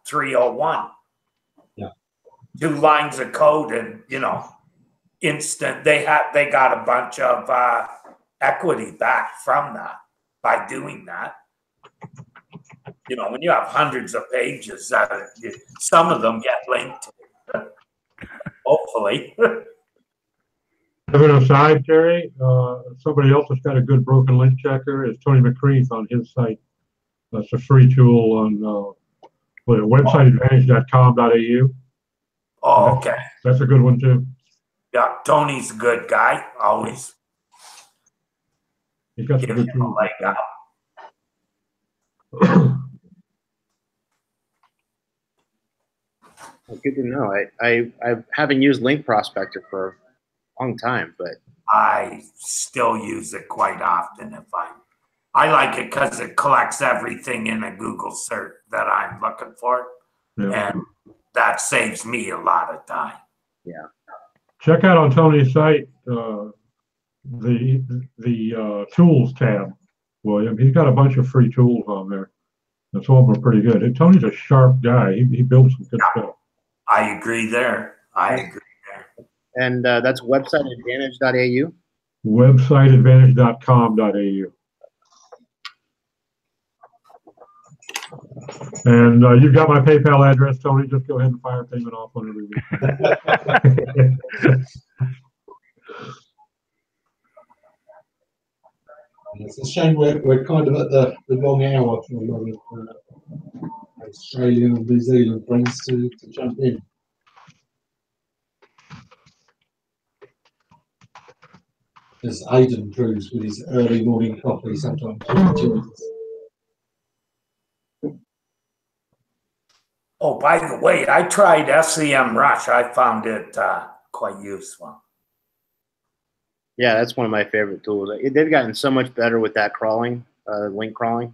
301. Yeah. 2 lines of code and instant they got a bunch of equity back from that by doing that. When you have hundreds of pages, some of them get linked. Hopefully. Have an aside, Terry. Somebody else that's got a good broken link checker is Tony McCreath on his site. That's a free tool on websiteadvantage.com.au. Oh, okay. That's a good one too. Yeah, Tony's a good guy. Always. He's got some good tools. Good to know. I haven't used Link Prospector for a long time, but I still use it quite often I like it because it collects everything in a Google search that I'm looking for. Yeah. And that saves me a lot of time. Yeah. Check out on Tony's site the tools tab, William. He's got a bunch of free tools on there. And some of them are pretty good. And Tony's a sharp guy. He builds some good stuff. I agree there. And that's websiteadvantage.au? Websiteadvantage.com.au. And you've got my PayPal address, Tony. Just go ahead and fire payment off on every week. It's a shame we're kind of at the wrong hour for a lot of Australian and New Zealand friends to jump in. As Aidan proves with his early morning coffee, sometimes joins us. Oh, by the way, I tried SEM Rush. I found it quite useful. Yeah, that's one of my favorite tools. They've gotten so much better with that crawling, link crawling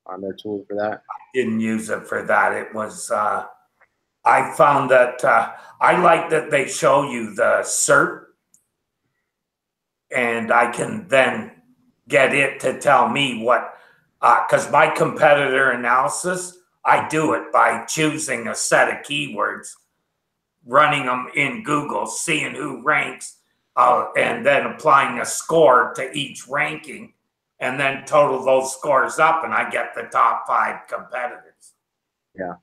on their tool for that. I didn't use it for that. It was, I found that I like that they show you the cert, and I can then get it to tell me what, because my competitor analysis, I do it by choosing a set of keywords, running them in Google, seeing who ranks, and then applying a score to each ranking, and then total those scores up, and I get the top 5 competitors. Yeah.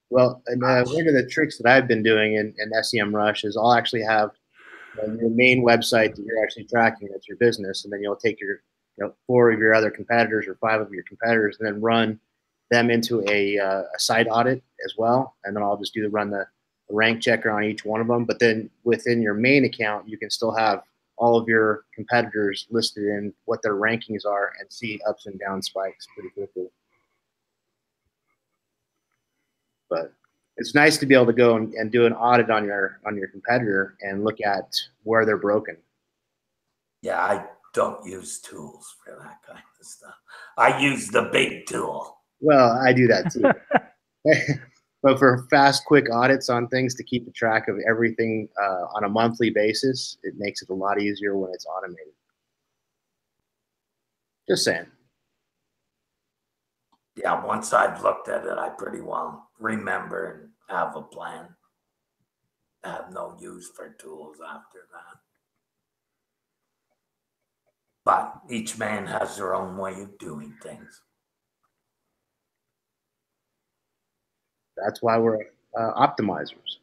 Well, and one of the tricks that I've been doing in SEMrush is I'll actually have your main website that you're actually tracking, that's your business, and then you'll take your 4 of your other competitors or 5 of your competitors and then run them into a site audit as well. And then I'll just run the rank checker on each one of them. But then within your main account, you can still have all of your competitors listed in what their rankings are and see ups and down spikes pretty quickly. But it's nice to be able to go and do an audit on your competitor and look at where they're broken. Yeah, I don't use tools for that kind of stuff. I use the big tool. Well, I do that too. But for fast, quick audits on things to keep track of everything on a monthly basis, it makes it a lot easier when it's automated. Just saying. Yeah, once I've looked at it, I pretty well remember and have a plan. I have no use for tools after that. But each man has their own way of doing things. That's why we're optimizers.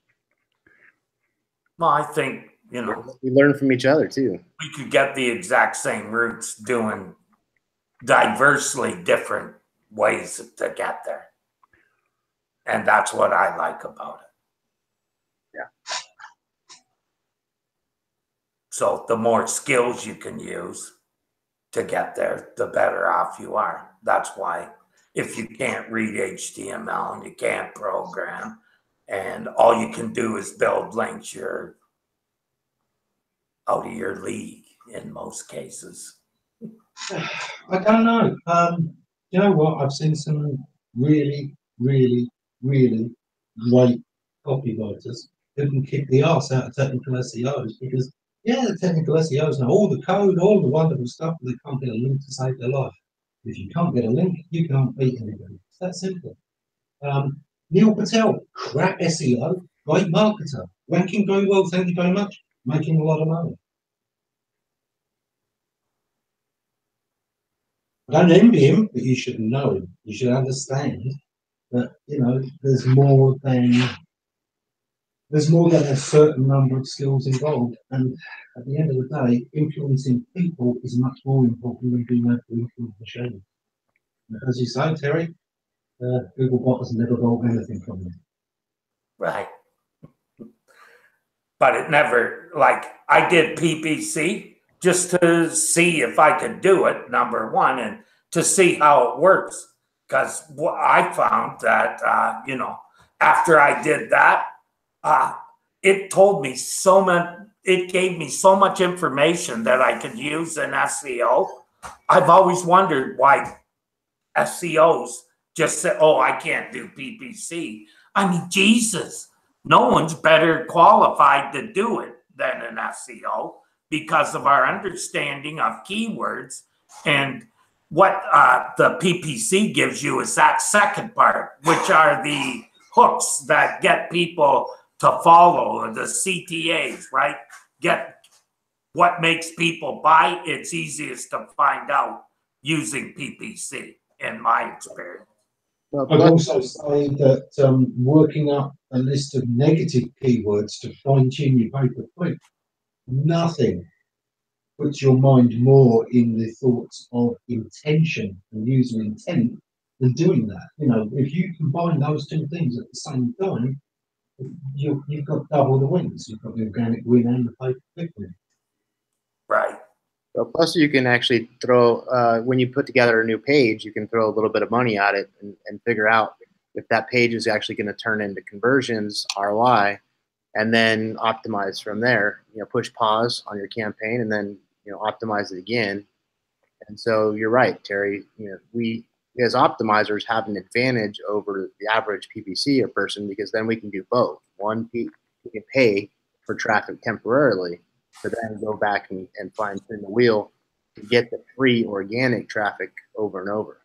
Well, I think, we learn from each other too. We could get the exact same routes doing diversely different ways to get there. And that's what I like about it. Yeah. So the more skills you can use to get there, the better off you are. That's why if you can't read HTML and you can't program and all you can do is build links, you're out of your league in most cases. I don't know. You know what? I've seen some really, really, really great copywriters who can kick the arse out of technical SEOs because, the technical SEOs know all the code, all the wonderful stuff, but they can't get a link to save their life. If you can't get a link, you can't beat anybody. It's that simple. Neil Patel, crap SEO, great marketer, ranking very well, thank you very much, making a lot of money. I don't envy him, but you should know him. You should understand that, there's more than a certain number of skills involved. And at the end of the day, influencing people is much more important than being able to influence machines. As you say, Terry, Googlebot has never bought anything from them. Right. But it never, I did PPC just to see if I could do it, number one, and to see how it works. Because I found that, after I did that, it told me so much, it gave me so much information that I could use in SEO. I've always wondered why SEOs just say, oh, I can't do PPC. I mean, Jesus, no one's better qualified to do it than an SEO because of our understanding of keywords. And what the PPC gives you is that second part, which are the hooks that get people to follow, the CTAs, right? Get what makes people buy. It's easiest to find out using PPC, in my experience. I'd also say that working up a list of negative keywords to fine-tune your pay-per-click, nothing puts your mind more in the thoughts of intention and user intent than doing that. If you combine those two things at the same time, you've got double the wins. You've got the organic win and the pay-per-click win. Right. So plus you can actually throw, when you put together a new page, you can throw a little bit of money at it and figure out if that page is actually going to turn into conversions, ROI, and then optimize from there. Push pause on your campaign and then optimize it again. And so you're right, Terry. We as optimizers have an advantage over the average PPC person because then we can do both. One, we can pay for traffic temporarily, but then go back and fine tune the wheel to get the free organic traffic over and over.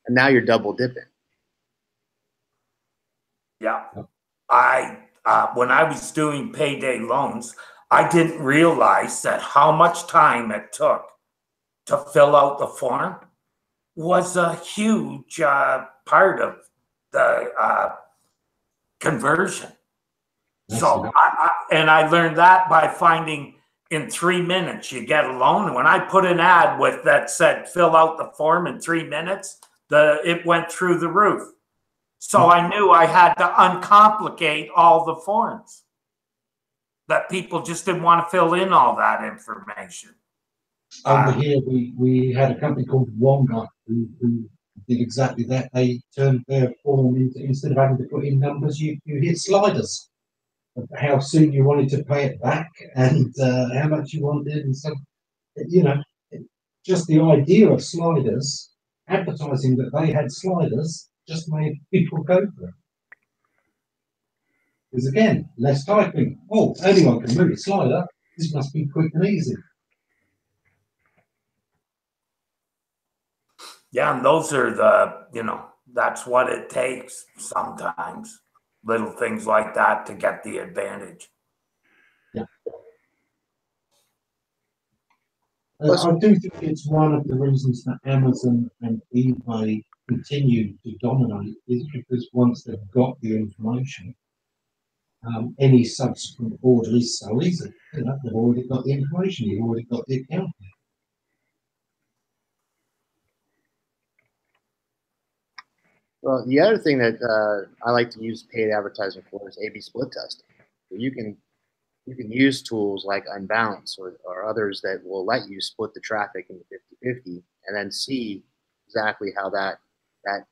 And now you're double dipping. Yeah. When I was doing payday loans, I didn't realize that how much time it took to fill out the form was a huge part of the conversion. So I learned that by finding in 3 minutes you get a loan. When I put an ad with that said fill out the form in 3 minutes, it went through the roof. So I knew I had to uncomplicate all the forms. That people just didn't want to fill in all that information. Over here, we had a company called Wonga who did exactly that. They turned their form into, instead of having to put in numbers, you hit sliders of how soon you wanted to pay it back and how much you wanted, and so just the idea of sliders, advertising that they had sliders, just made people go for it. Because again, less typing. Oh, anyone can move a slider. This must be quick and easy. Yeah, and those are that's what it takes sometimes. Little things like that to get the advantage. Yeah. I do think it's one of the reasons that Amazon and eBay continue to dominate is because once they've got the information, any subsequent order is so easy. They've already got the information, you've already got the account. Well, the other thing that I like to use paid advertising for is A/B split testing. So you can use tools like Unbounce or others that will let you split the traffic into 50-50 and then see exactly how that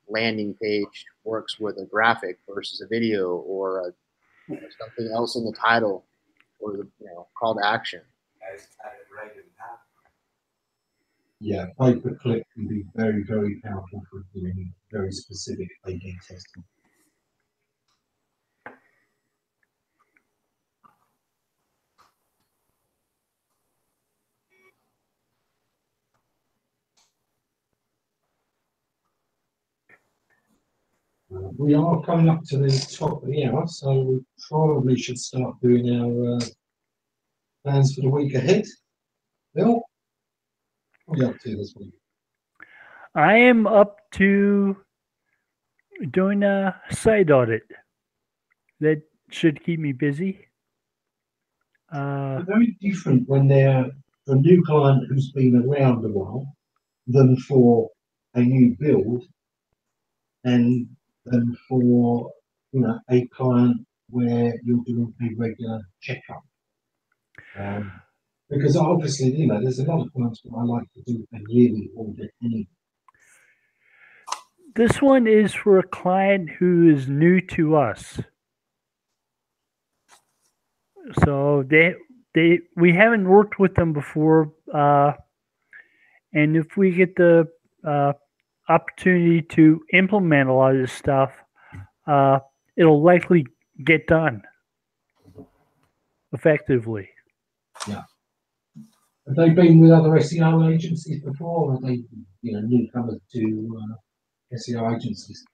landing page works with a graphic versus a video or something else in the title or the call to action. Yeah, pay-per-click can be very, very powerful for doing very specific A/B testing. We are coming up to the top of the hour, so we probably should start doing our plans for the week ahead. Bill, what are you up to this week? I am up to doing a site audit. That should keep me busy. Very different when they're for a new client who's been around a while than for a new build and than for a client where you're doing a regular checkup. Because obviously, there's a lot of clients that I like to do a yearly audit anyway. This one is for a client who is new to us. So we haven't worked with them before, and if we get the opportunity to implement a lot of this stuff, it'll likely get done effectively. Yeah. Have they been with other SEO agencies before, or are they, newcomers to SEO agencies?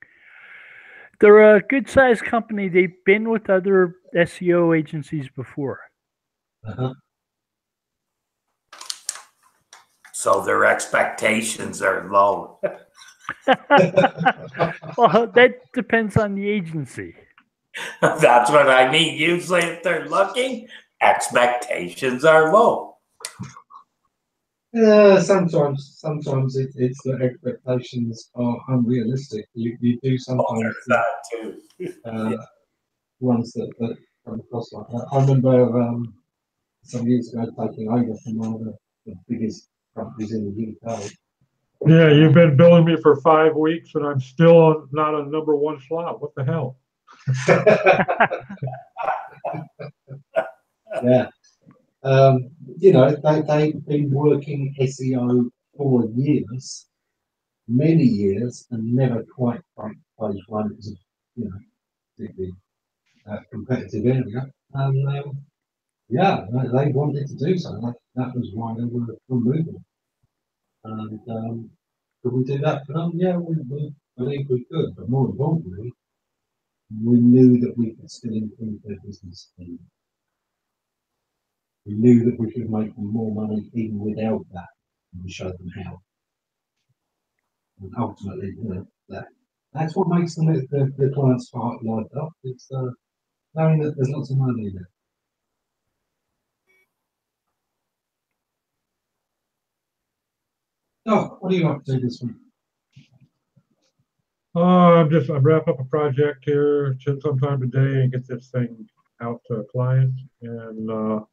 They're a good-sized company. They've been with other SEO agencies before. Uh-huh. So their expectations are low. Well, that depends on the agency. That's what I mean. Usually if they're looking, expectations are low. Sometimes it's the expectations are unrealistic. You do sometimes that too. Ones that come across like that. I remember some years ago taking over from one of the biggest companies in the UK. Yeah, you've been billing me for 5 weeks and I'm still not on #1 slot. What the hell? Yeah. They've been working SEO for years, many years, and never quite page one because of, particularly competitive area. And they wanted to do so. That was why they were moving. And could we do that for them? Yeah, we believe we could. But more importantly, we knew that we could still improve their business. And we knew that we could make them more money even without that. And we showed them how. And ultimately, you know, that's what makes the client's heart light up. It's knowing that there's lots of money in it. Oh, what are you up to this week? I'm wrapping up a project here sometime today and get this thing out to clients and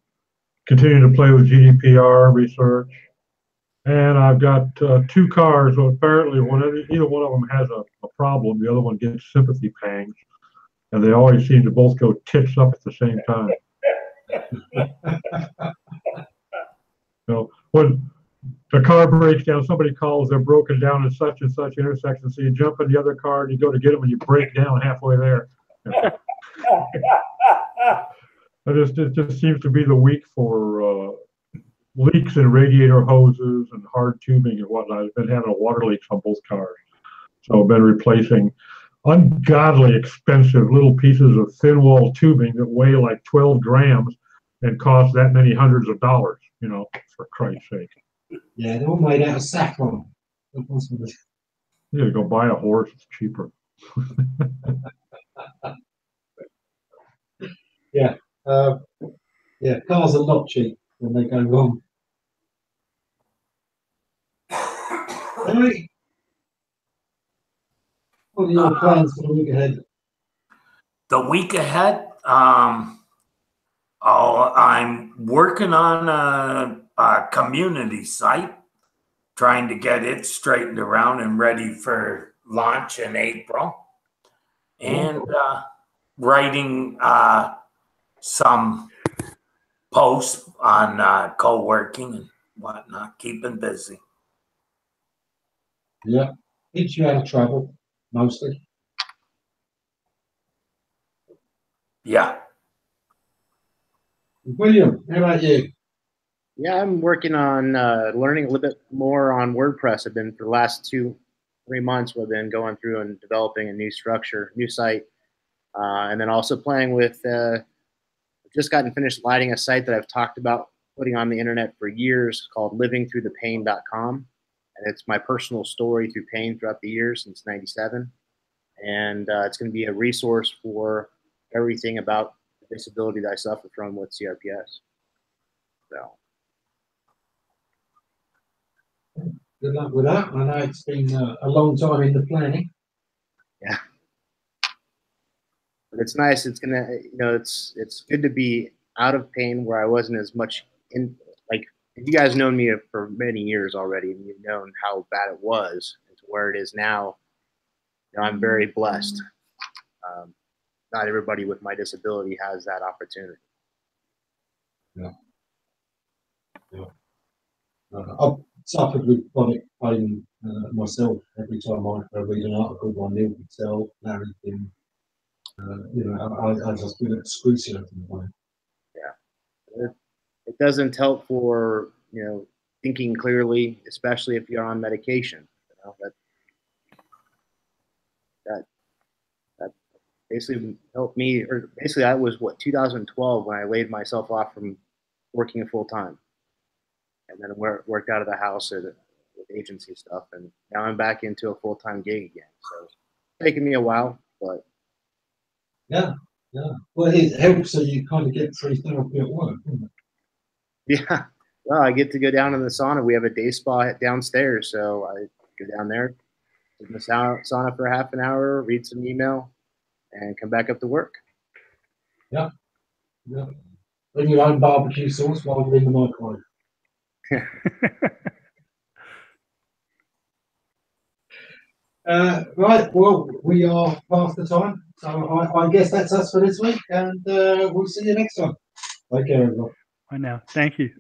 continue to play with GDPR research. And I've got two cars. So apparently, either one of them has a problem, the other one gets sympathy pangs, and they always seem to both go tits up at the same time. So when the car breaks down, somebody calls, they're broken down in such and such intersection. So you jump in the other car and you go to get them and you break down halfway there. It just seems to be the week for leaks in radiator hoses and hard tubing and whatnot. I've been having a water leaks on both cars. So I've been replacing ungodly expensive little pieces of thin wall tubing that weigh like 12 grams and cost that many hundreds of dollars, you know, for Christ's sake. Yeah, they're all made out of saffron. You gotta go buy a horse, it's cheaper. Yeah, cars are not cheap when they go wrong. Henry, what are your plans for the week ahead? The week ahead, I'm working on a community site, trying to get it straightened around and ready for launch in April, and writing some posts on co-working and whatnot, keeping busy. Yeah, teach you how to travel, mostly. Yeah. William, how about you? Yeah, I'm working on learning a little bit more on WordPress. I've been for the last 2-3 months. We've been going through and developing a new structure, new site, and then also playing with. I've just gotten finished lighting a site that I've talked about putting on the internet for years called livingthroughthepain.com, and it's my personal story through pain throughout the years since '97, and it's going to be a resource for everything about the disability that I suffer from with CRPS. So. Good luck with that. I know it's been a long time in the planning. Yeah, but it's nice. It's gonna, you know, it's good to be out of pain where I wasn't as much in. Like, if you guys known me for many years already, and you've known how bad it was and to where it is now, you know, I'm very blessed. Not everybody with my disability has that opportunity. Yeah. I've suffered with chronic pain myself. Every time I read an article by Neil Patel, Larry Kim, you know, I just feel excruciating. Yeah, it doesn't help for, you know, thinking clearly, especially if you're on medication. You know, that basically helped me, or basically that was what, 2012 when I laid myself off from working full time, and then worked out of the house with agency stuff, and now I'm back into a full-time gig again. So it's taken me a while, but yeah. Well, it helps so you kind of get free therapy at work, doesn't it? yeah. Well, I get to go down in the sauna. We have a day spa downstairs, so I go down there, sit in the sauna for half an hour, read some email, and come back up to work. Yeah. Bring your own barbecue sauce while you're in the microwave. Right, well, we are past the time, so I guess that's us for this week, and we'll see you next time. Take care, everyone. I know. Thank you.